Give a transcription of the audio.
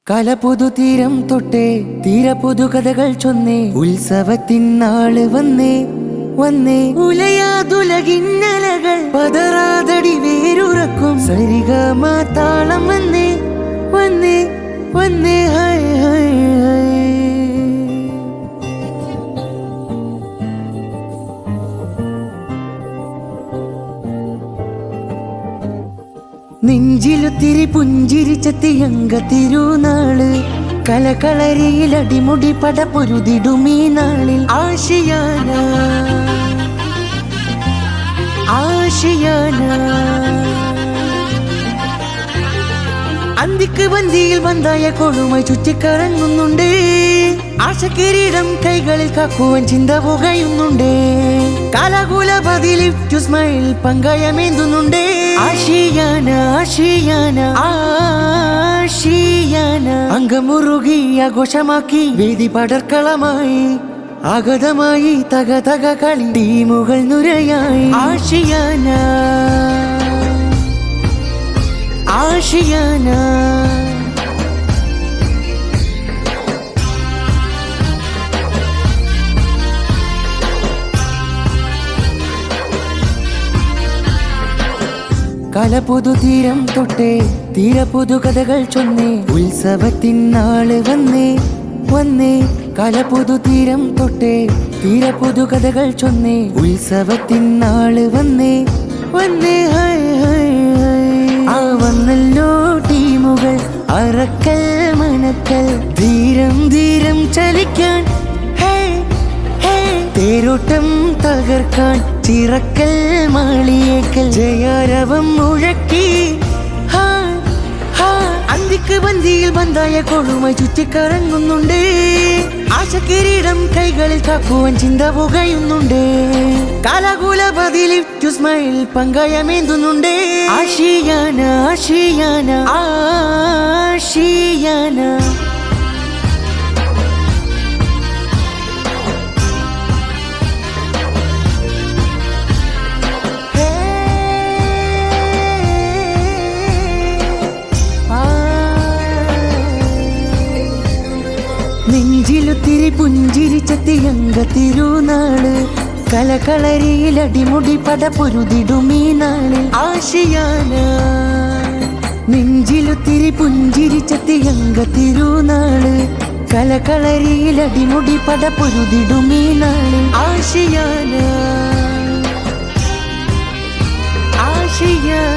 കലപുതു തീരം തൊട്ടേ തീരപുതു കഥകൾ ചൊന്നേ ഉത്സവത്തിനാള് വന്നേ വന്നേ ഉലയാതുലകിന്നലകൾ പതറാതടി വേരുറക്കും സരിഗമ താളം വന്നേ വന്നേ വന്നേ ഹൈ ഹൈ ഹൈ. നെഞ്ചിലുത്തിരി പുഞ്ചിരിച്ചെത്തിയങ്ക തിരുനാള് കലകളരിയിൽ അടിമുടി പട പൊരുതിടുമീ നാളിൽ ആശിയാന ആശിയാന അന്തിക്ക് വന്തിയിൽ വന്തായ കൊളുമായി ചുറ്റിക്കറങ്ങുന്നുണ്ട് ആശക്കിരീടം കൈകളിൽ കാക്കുവാൻ ചിന്ത പുകയുന്നുണ്ട് കാലകൂല പതിലിഫ്റ്റു സ്മൈൽ പങ്കായമേന്തുന്നുണ്ട് ആശിയാന ആശിയാന ആശിയാന അങ്കമുറുകി ആഘോഷമാക്കി വേദി പടർക്കളമായി ആഗതമായി തക തക കളി ടീമുകൾ നുരയായി ആശിയാന ആശിയാന കലപുതു തീരം തൊട്ടേ തീരപുതു കഥകൾ ചൊന്നേ ഉത്സവത്തിനാള് വന്നേ വന്നേ കലപുതു തീരം തൊട്ടേ തീരപുതു കഥകൾ ചൊന്നേ ഉത്സവത്തിനാള് വന്നേ വന്നേ ഹൈ ഹൈ ഹൈ. ആ വന്നല്ലോ ടീമുകൾ അറക്കൽ മനക്കൽ ധീരം ധീരം ചലിക്കാൻ തേരോട്ടം തകർക്കാൻ ചിറക്കൽ മാളിയേക്കൽ ജയാരവം മുഴക്കി അന്തിക്ക് ബന്ദിയിൽ ബന്ധായ കൊളുമായി ചുറ്റിക്കറങ്ങുന്നുണ്ട് ആശക്കിരീടം കൈകളിൽ കാക്കുവാൻ ചിന്ത പുകയുന്നുണ്ട് കാലകൂല പതിലിഫ്റ്റു സ്മൈൽ പങ്കായമേന്തുന്നുണ്ട് ആശിയാന ആശിയാന ആശിയാന. നെഞ്ചിലുത്തിരി പുഞ്ചിരിച്ചെത്തിയങ്ക തിരുനാള് കലകളരിയിൽ അടിമുടി പട പൊരുതിടുമീ നാളിൽ ആശിയാന നെഞ്ചിലുത്തിരി പുഞ്ചിരിച്ചെത്തിയങ്ക തിരുനാള് കലകളരിയിൽ അടിമുടി പട പൊരുതിടുമീ നാളിൽ ആശിയാന ആശിയാന.